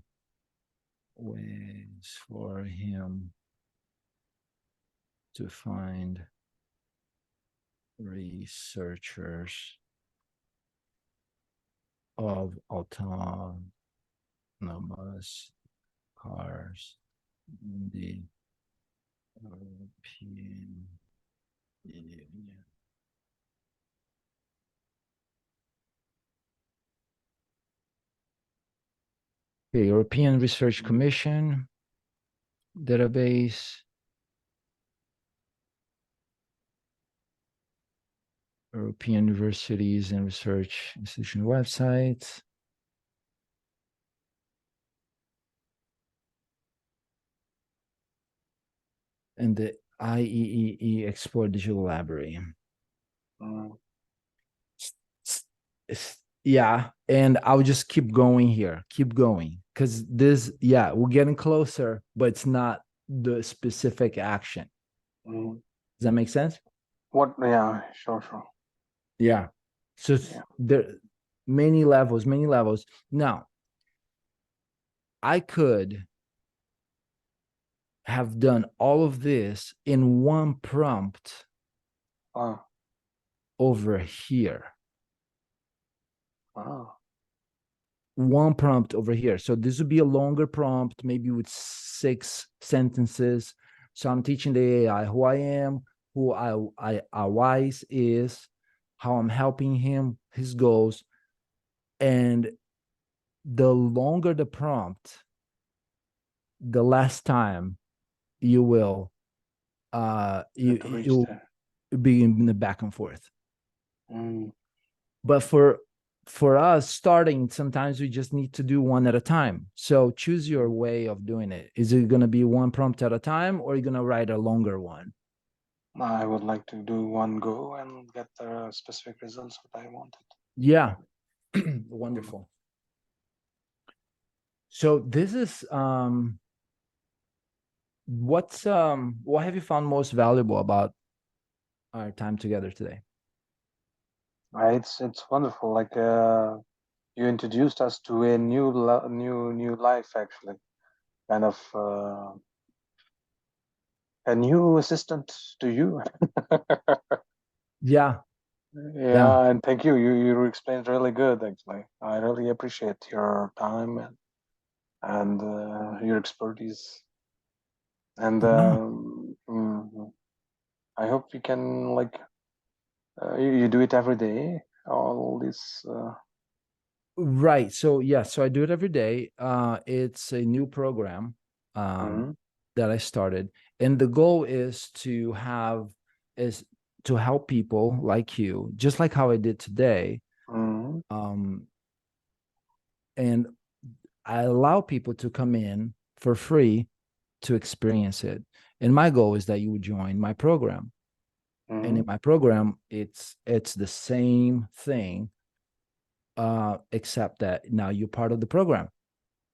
ways for him to find researchers of autonomous cars in the European Union. Okay, European Research Commission database. European universities and research institution websites. And the IEEE Explore Digital Library. Yeah, and I'll just keep going here, keep going. Because this, yeah, we're getting closer, but it's not the specific action. Does that make sense? What? Yeah, sure. Yeah. So there many levels. Now, I could have done all of this in one prompt over here. One prompt over here. So this would be a longer prompt, maybe with 6 sentences. So I'm teaching the AI who I am, who Wise is, how I'm helping him, his goals. And the longer the prompt, the less time you will you'll be in the back and forth. But for us starting, sometimes we just need to do one at a time. So choose your way of doing it. Is it going to be one prompt at a time, or are you going to write a longer one? I would like to do one go and get the specific results what I wanted. Yeah. Wonderful. So this is what have you found most valuable about our time together today? It's wonderful. Like you introduced us to a new life, actually, kind of a new assistant to you. Yeah. Yeah, and thank you. You explained really good, actually. I really appreciate your time and your expertise. And I hope you can like you do it every day. All this. Right. So yeah, so I do it every day. It's a new program that I started, and the goal is to help people like you, just like how I did today. And I allow people to come in for free to experience it. And my goal is that you would join my program. And in my program, it's the same thing, except that now you're part of the program.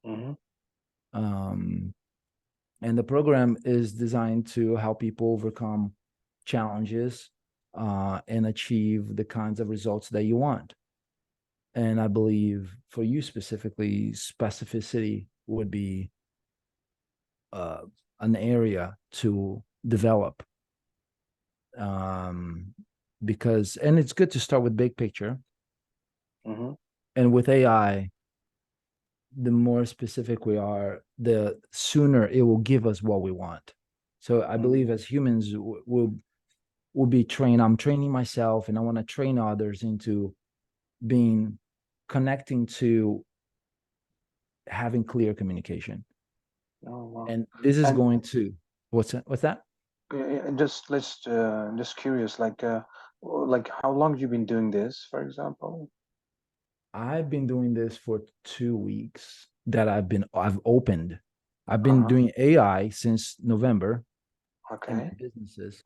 And the program is designed to help people overcome challenges and achieve the kinds of results that you want. And I believe for you specifically, specificity would be an area to develop. Because, and it's good to start with big picture. And with AI, the more specific we are, the sooner it will give us what we want. So I believe as humans, we'll be trained. I'm training myself, and I want to train others into connecting to having clear communication. And this is going to, what's that? Just curious, like how long have you been doing this, for example? I've been doing this for 2 weeks that I've opened. I've been doing AI since November in my businesses.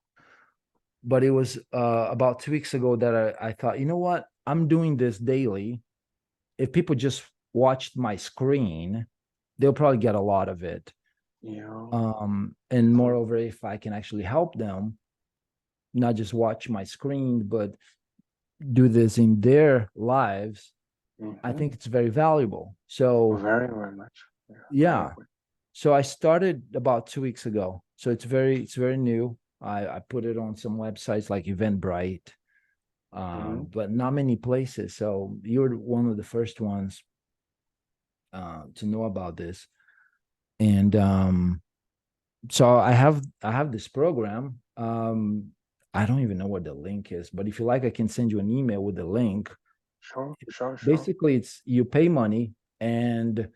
But it was about 2 weeks ago that I thought, you know what? I'm doing this daily. If people just watched my screen, they'll probably get a lot of it. And moreover, if I can actually help them, not just watch my screen, but do this in their lives, I think it's very valuable. So very, very much. Yeah. So I started about 2 weeks ago. So it's very new. I put it on some websites like Eventbrite, but not many places. So you're one of the first ones to know about this. And so I have this program. I don't even know what the link is, but if you like, I can send you an email with the link. Sure. Basically, it's you pay money and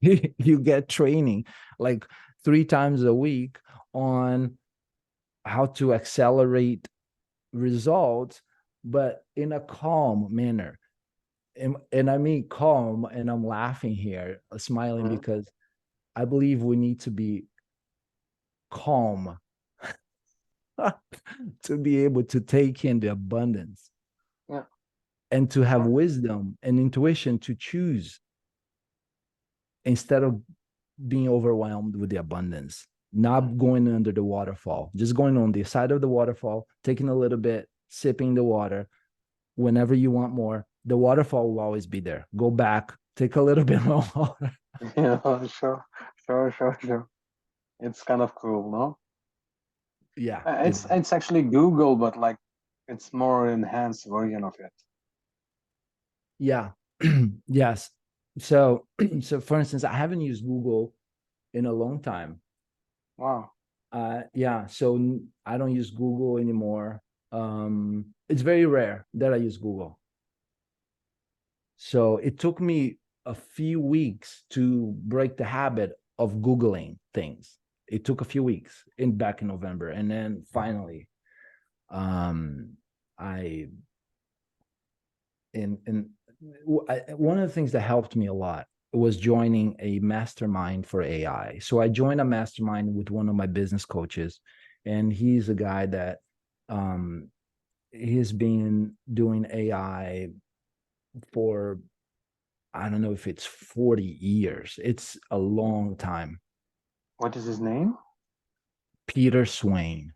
you get training like 3 times a week on how to accelerate results, but in a calm manner. And I mean calm, and I'm laughing here, smiling, because I believe we need to be calm to be able to take in the abundance. And to have wisdom and intuition to choose instead of being overwhelmed with the abundance, not going under the waterfall, just going on the side of the waterfall, taking a little bit, sipping the water. Whenever you want more, the waterfall will always be there. Go back, take a little bit more water. Sure. It's kind of cool, no? Yeah. It's actually Google, but like it's more enhanced version of it. Yeah. Yes. So for instance, I haven't used Google in a long time. Wow. Yeah. So I don't use Google anymore. It's very rare that I use Google. So it took me a few weeks to break the habit of Googling things. It took a few weeks back in November. And then finally, one of the things that helped me a lot was joining a mastermind for AI. So I joined a mastermind with one of my business coaches, and he's a guy that he's been doing AI for, I don't know if it's 40 years. It's a long time. What is his name? Peter Swain.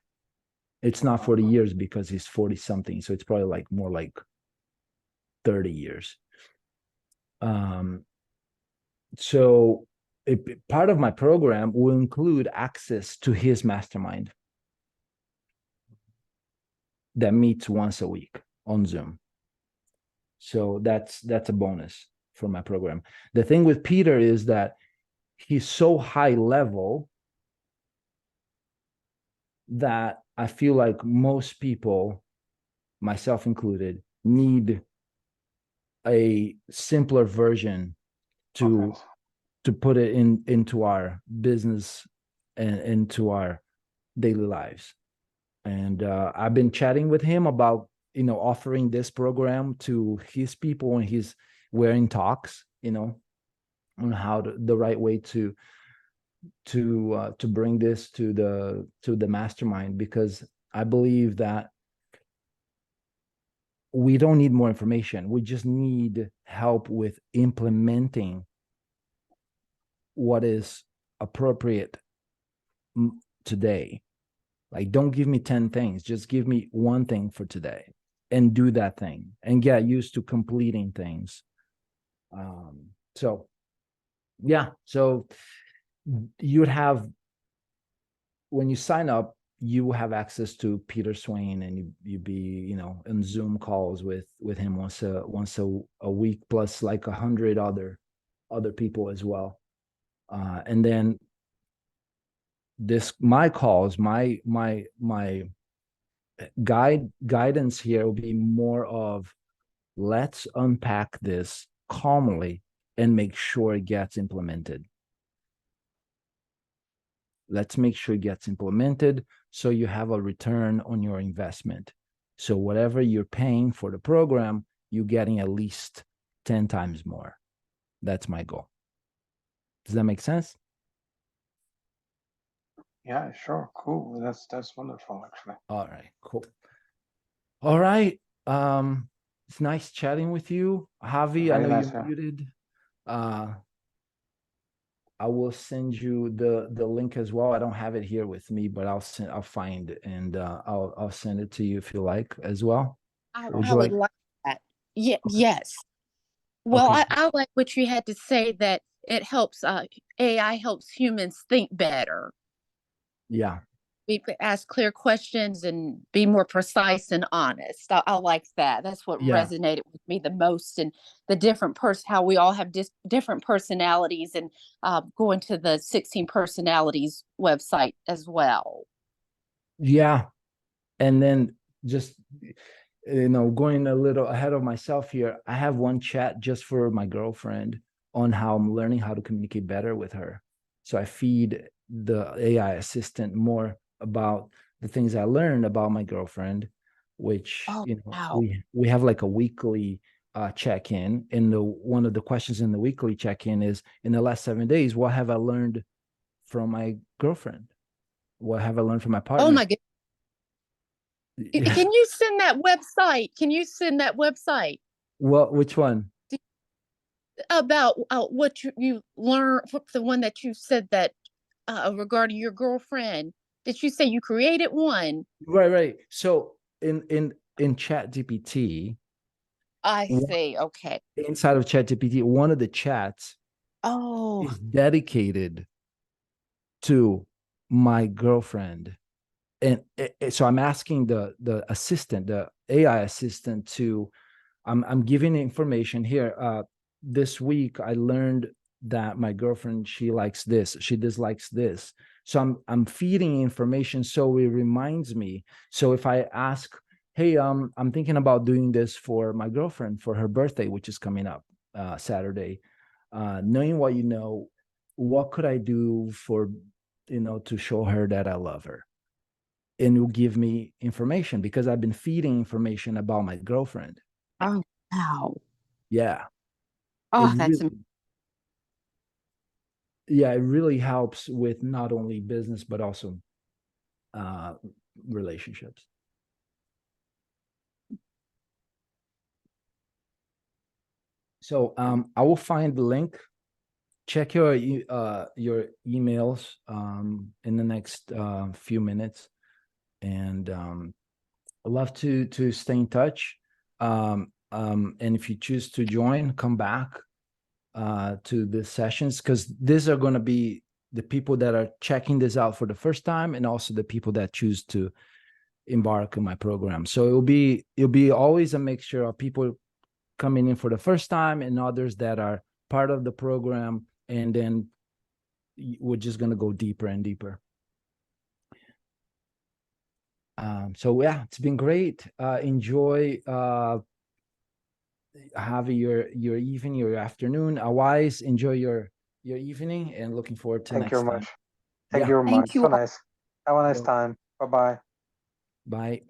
It's not 40 years because he's 40 something. So it's probably like more like 30 years. So part of my program will include access to his mastermind that meets once a week on Zoom. So that's a bonus for my program. The thing with Peter is that he's so high level that I feel like most people, myself included, need a simpler version to put it into our business and into our daily lives. And I've been chatting with him about offering this program to his people, and we're in talks on how the right way to to bring this to the mastermind, because I believe that we don't need more information. We just need help with implementing what is appropriate today. Like, don't give me 10 things, just give me one thing for today and do that thing and get used to completing things. So yeah, so you would have, when you sign up, you have access to Peter Swain, and you be, you know, in Zoom calls with him once a week, plus like 100 other people as well. And then my calls, my guidance here will be more of, let's unpack this calmly and make sure it gets implemented. Let's make sure it gets implemented so you have a return on your investment. So whatever you're paying for the program, you're getting at least 10 times more. That's my goal. Does that make sense? Yeah, sure. Cool. That's wonderful, actually. All right, cool. All right. It's nice chatting with you, Javi. I know you're muted. I will send you the link as well. I don't have it here with me, but I'll find it, and I'll send it to you if you like as well. I Would you would like? like that. Yeah, yes. Well, Okay. I like what you had to say, that it helps, AI helps humans think better. Yeah. We could ask clear questions and be more precise and honest. I like that. That's what Yeah. resonated with me the most. And the different how we all have different personalities, and going to the 16 personalities website as well. Yeah. And then just, you know, going a little ahead of myself here, I have one chat just for my girlfriend on how I'm learning how to communicate better with her. So I feed the AI assistant more about the things I learned about my girlfriend, which, you know, wow. we have like a weekly check-in, and one of the questions in the weekly check-in is, in the last 7 days, what have I learned from my girlfriend? What have I learned from my partner? Oh my goodness. Can you send that website? Can you send that website? Well, which one? About what you learned, the one that you said that regarding your girlfriend. Did you say you created one? Right. So in ChatGPT, I see. Okay. inside of ChatGPT, one of the chats is dedicated to my girlfriend. And so I'm asking the assistant, the AI assistant, to I'm giving information here. This week I learned that my girlfriend, she likes this, she dislikes this. So I'm feeding information so it reminds me. So if I ask, hey, I'm thinking about doing this for my girlfriend for her birthday, which is coming up Saturday, knowing what you know, what could I do for, you know, to show her that I love her? And you'll give me information because I've been feeding information about my girlfriend. Oh, wow. Yeah. Oh, that's really, yeah, it really helps with not only business, but also relationships. So I will find the link. Check your emails in the next few minutes. And I'd love to stay in touch. And if you choose to join, come back to the sessions, because these are going to be the people that are checking this out for the first time, and also the people that choose to embark on my program. So it'll be always a mixture of people coming in for the first time and others that are part of the program, and then we're just going to go deeper and deeper. So yeah, it's been great. Enjoy having your evening, your afternoon. Otherwise, enjoy your evening, and looking forward to Thank you next very time. much. Thank you very much. So nice. Have a nice time. Bye-bye. Bye.